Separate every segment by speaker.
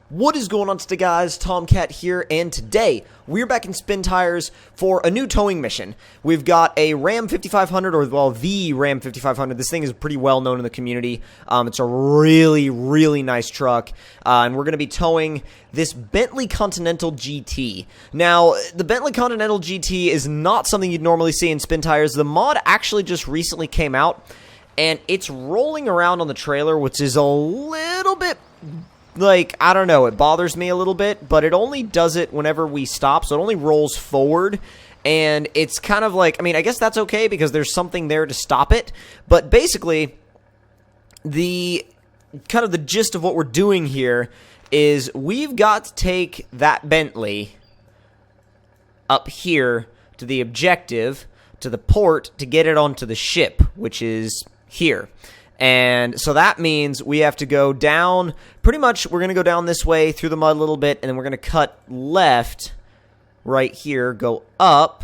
Speaker 1: What is going on today, guys? Tomcat here, and today we're back in Spin Tires for a new towing mission. We've got a Ram 5500, or well, the Ram 5500. This thing is pretty well known in the community. It's a really, really nice truck, and we're going to be towing this Bentley Continental GT. Now, the Bentley Continental GT is not something you'd normally see in Spin Tires. The mod actually just recently came out, and it's rolling around on the trailer, which is a little bit... like, I don't know, it bothers me a little bit, but it only does it whenever we stop, so it only rolls forward, and it's kind of like, I mean, I guess that's okay because there's something there to stop it, but basically, the gist of what we're doing here is we've got to take that Bentley up here to the objective, to the port, to get it onto the ship, which is here. And so that means we have to go down, pretty much we're going to go down this way through the mud a little bit, and then we're going to cut left right here, go up,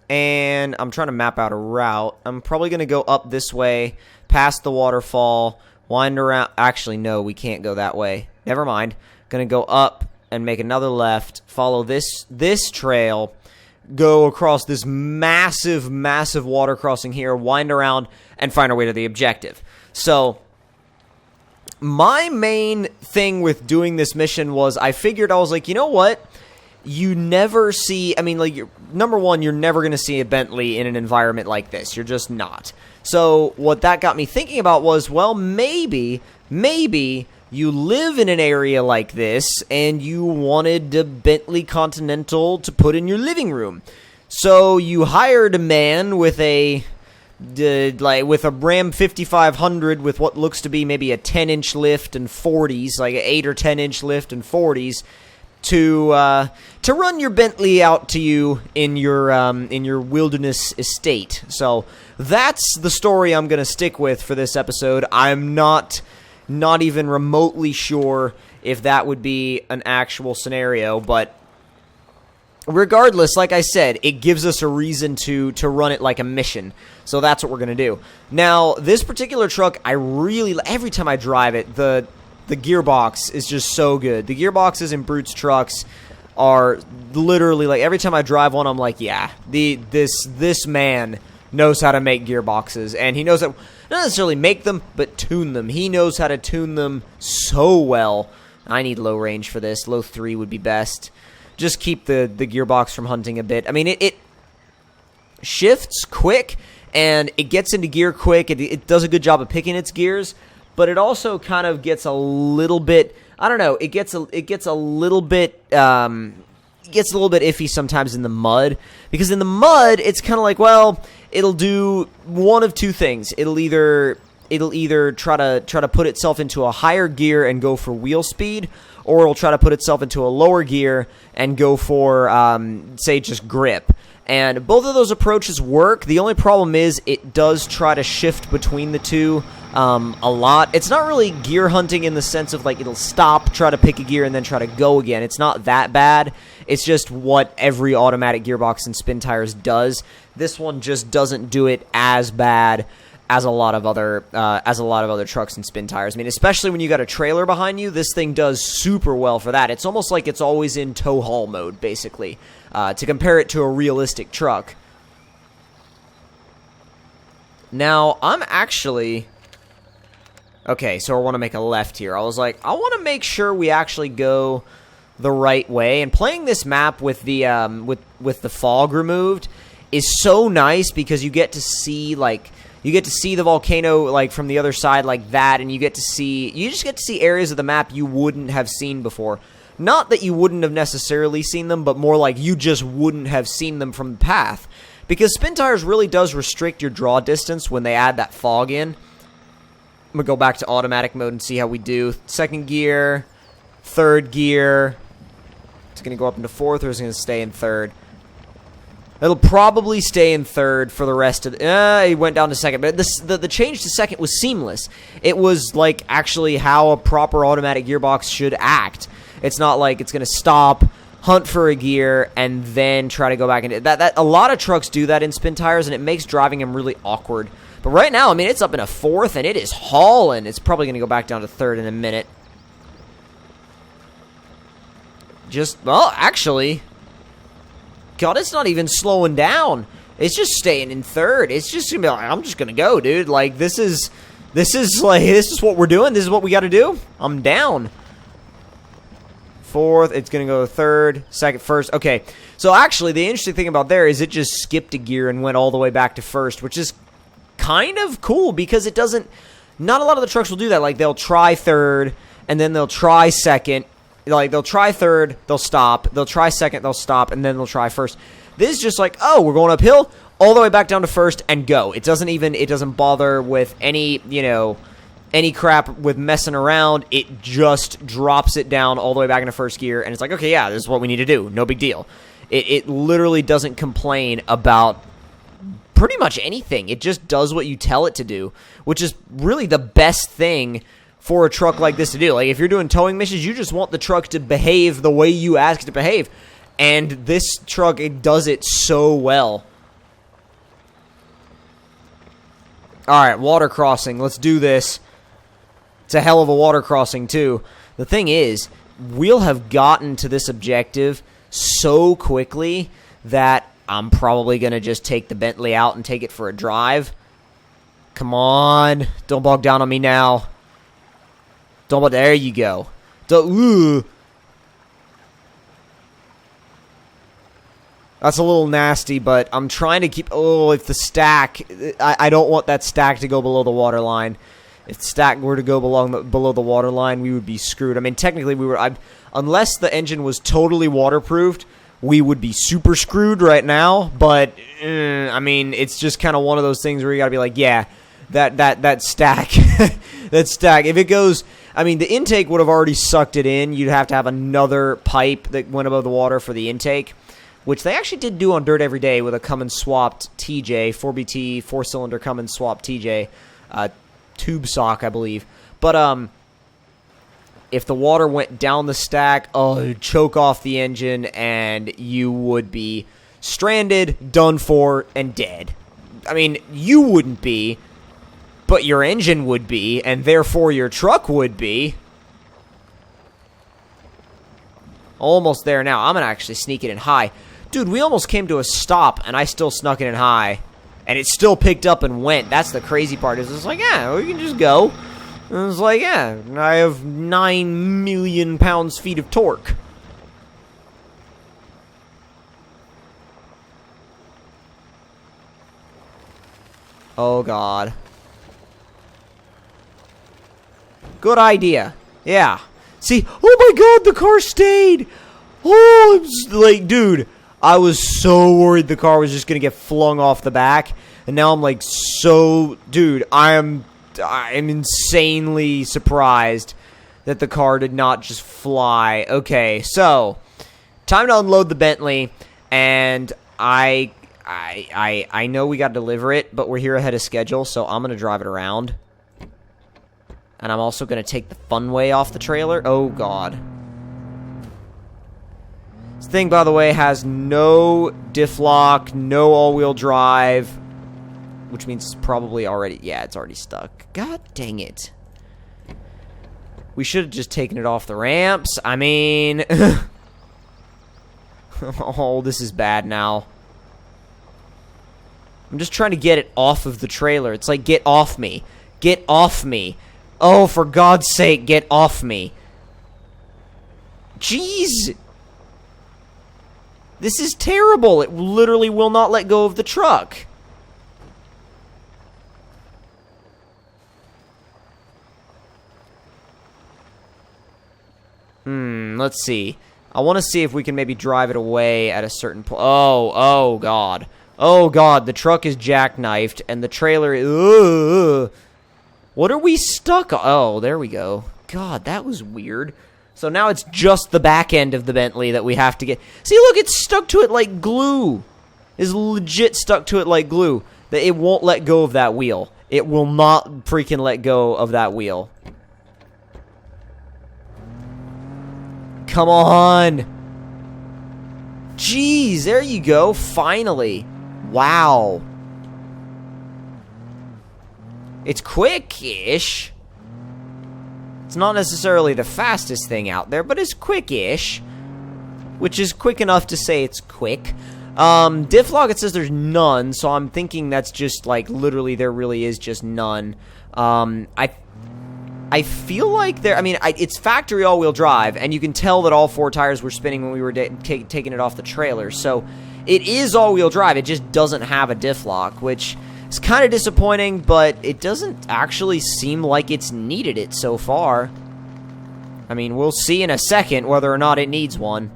Speaker 1: and I'm trying to map out a route. I'm probably going to go up this way, past the waterfall, wind around. Actually, no, we can't go that way. Never mind. Going to go up and make another left, follow this trail, go across this massive water crossing here, wind around, and find our way to the objective. So, my main thing with doing this mission was I was like, you know what? You never see, I mean, like, number one, you're never going to see a Bentley in an environment like this. You're just not. So, what that got me thinking about was, well, maybe you live in an area like this, and you wanted a Bentley Continental to put in your living room. So you hired a man with a Ram 5500 with what looks to be maybe a 10-inch lift and 40s, like an 8 or 10-inch lift and 40s, to run your Bentley out to you in your wilderness estate. So that's the story I'm gonna stick with for this episode. I'm not even remotely sure if that would be an actual scenario, but regardless, like I said, it gives us a reason to run it like a mission, so that's what we're going to do. Now, this particular truck, every time I drive it, the gearbox is just so good. The gearboxes in Brute's trucks are literally, like, every time I drive one, I'm like, yeah, this man knows how to make gearboxes, and he knows how, not necessarily make them, but tune them. He knows how to tune them so well. I need low range for this. Low 3 would be best. Just keep the gearbox from hunting a bit. I mean, it shifts quick, and it gets into gear quick. It does a good job of picking its gears, but it also kind of gets a little bit, I don't know, it gets a little bit iffy sometimes in the mud, because in the mud it's kind of like, well, it'll do one of two things. It'll either try to put itself into a higher gear and go for wheel speed, or it'll try to put itself into a lower gear and go for, say, just grip. And both of those approaches work. The only problem is it does try to shift between the two a lot. It's not really gear hunting in the sense of, like, it'll stop, try to pick a gear, and then try to go again. It's not that bad. It's just what every automatic gearbox in Spin Tires does. This one just doesn't do it as bad as a lot of other trucks and Spin Tires. I mean, especially when you got a trailer behind you, this thing does super well for that. It's almost like it's always in tow haul mode, basically, to compare it to a realistic truck. Now, I'm actually... okay, so I want to make a left here. I was like, I want to make sure we actually go the right way. And playing this map with the with the fog removed is so nice, because you get to see, like, the volcano, like, from the other side like that, and you just get to see areas of the map you wouldn't have seen before. Not that you wouldn't have necessarily seen them, but more like you just wouldn't have seen them from the path. Because Spin Tires really does restrict your draw distance when they add that fog in. I'm going to go back to automatic mode and see how we do. Second gear, third gear. It's going to go up into fourth, or is it going to stay in third? It'll probably stay in third for the rest of the... it went down to second, but the change to second was seamless. It was, like, actually how a proper automatic gearbox should act. It's not like it's going to stop, hunt for a gear, and then try to go back into... That a lot of trucks do that in Spin Tires, and it makes driving them really awkward. But right now, I mean, it's up in a fourth, and it is hauling. It's probably going to go back down to third in a minute. well, actually, God, it's not even slowing down. It's just staying in third. It's just gonna be like, I'm just gonna go, dude. Like, this is what we're doing. This is what we gotta do. I'm down. Fourth, it's gonna go third, second, first. Okay, so actually, the interesting thing about there is it just skipped a gear and went all the way back to first, which is kind of cool because it doesn't. Not a lot of the trucks will do that. Like, they'll try third, and then they'll try second. Like, they'll try third, they'll stop. They'll try second, they'll stop, and then they'll try first. This is just like, oh, we're going uphill, all the way back down to first, and go. It doesn't bother with any, any crap with messing around. It just drops it down all the way back into first gear, and it's like, okay, yeah, this is what we need to do. No big deal. It literally doesn't complain about pretty much anything. It just does what you tell it to do, which is really the best thing for a truck like this to do. Like, if you're doing towing missions, you just want the truck to behave the way you ask it to behave. And this truck, it does it so well. Alright, water crossing. Let's do this. It's a hell of a water crossing, too. The thing is, we'll have gotten to this objective so quickly that I'm probably going to just take the Bentley out and take it for a drive. Come on. Don't bog down on me now. There you go. That's a little nasty, but I'm trying to keep... Oh, if the stack... I don't want that stack to go below the water line. If the stack were to go below the water line, we would be screwed. I mean, technically, unless the engine was totally waterproofed, we would be super screwed right now. But, I mean, it's just kind of one of those things where you got to be like, yeah, that stack... that stack, if it goes... I mean, the intake would have already sucked it in. You'd have to have another pipe that went above the water for the intake, which they actually did do on Dirt Every Day with a Cummins swapped TJ, 4BT, 4-cylinder Cummins swapped TJ, tube sock, I believe. But if the water went down the stack, it'd choke off the engine, and you would be stranded, done for, and dead. I mean, you wouldn't be, but your engine would be, and therefore your truck would be. Almost there now. I'm going to actually sneak it in high. Dude, we almost came to a stop, and I still snuck it in high. And it still picked up and went. That's the crazy part. Is it's like, yeah, we can just go. And it's like, yeah, I have 9 million pounds-feet of torque. Oh, God. Good idea. Yeah. See, oh my God, the car stayed. Oh, I'm like, dude, I was so worried the car was just gonna get flung off the back, and now I'm like, so, dude, I'm insanely surprised that the car did not just fly. Okay, so time to unload the Bentley, and I know we gotta deliver it, but we're here ahead of schedule, so I'm gonna drive it around. And I'm also going to take the Funway off the trailer. Oh, God. This thing, by the way, has no diff lock, no all-wheel drive, which means it's probably already... Yeah, it's already stuck. God dang it. We should have just taken it off the ramps. I mean... Oh, this is bad now. I'm just trying to get it off of the trailer. It's like, get off me. Get off me. Oh, for God's sake, get off me. Jeez. This is terrible. It literally will not let go of the truck. Let's see. I want to see if we can maybe drive it away at a certain point. Oh, God. Oh, God, the truck is jackknifed, and the trailer... Ugh. What are we stuck on? Oh, there we go. God, that was weird. So now it's just the back end of the Bentley that we have to get. See, look, it's stuck to it like glue. It's legit stuck to it like glue. That it won't let go of that wheel. It will not freaking let go of that wheel. Come on. Jeez, there you go. Finally. Wow. It's quick-ish. It's not necessarily the fastest thing out there, but it's quick-ish. which is quick enough to say it's quick. Diff log, it says there's none, so I'm thinking that's just, like, literally there really is just none. I feel like there, I mean, it's factory all-wheel drive, and you can tell that all 4 tires were spinning when we were taking it off the trailer, so it is all-wheel drive, it just doesn't have a diff lock, which is kind of disappointing, but it doesn't actually seem like it's needed it so far. I mean, we'll see in a second whether or not it needs one.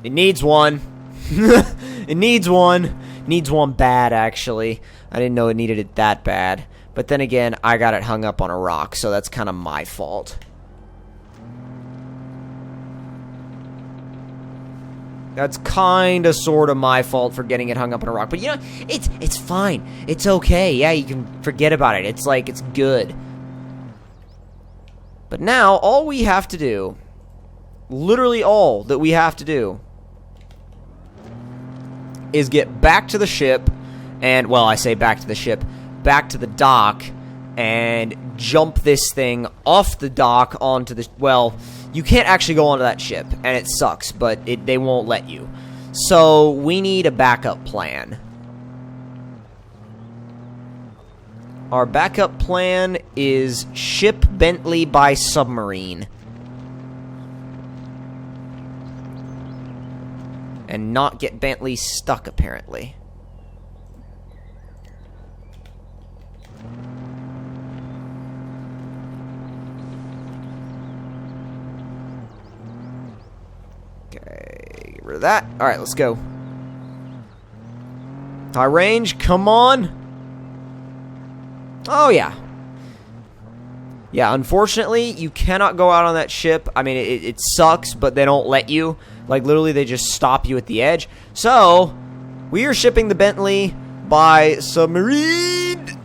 Speaker 1: It needs one. It needs one. Needs one bad, actually. I didn't know it needed it that bad. But then again, I got it hung up on a rock, so that's kind of my fault. That's kind of sort of my fault for getting it hung up on a rock. But, you know, it's fine. It's okay. Yeah, you can forget about it. It's like, it's good. But now, all we have to do, literally all that we have to do, is get back to the ship, and, well, I say back to the ship, back to the dock, and jump this thing off the dock onto the, well, you can't actually go onto that ship, and it sucks, but they won't let you. So, we need a backup plan. Our backup plan is ship Bentley by submarine. And not get Bentley stuck, apparently. Okay, get rid of that. Alright, let's go. High range, come on. Oh, yeah. Yeah, unfortunately, you cannot go out on that ship. I mean, it sucks, but they don't let you. Like, literally, they just stop you at the edge. So, we are shipping the Bentley by submarine.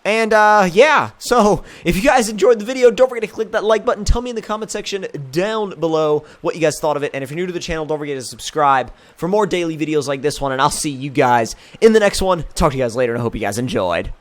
Speaker 1: And, yeah. So, if you guys enjoyed the video, don't forget to click that like button. Tell me in the comment section down below what you guys thought of it. And if you're new to the channel, don't forget to subscribe for more daily videos like this one. And I'll see you guys in the next one. Talk to you guys later, and I hope you guys enjoyed.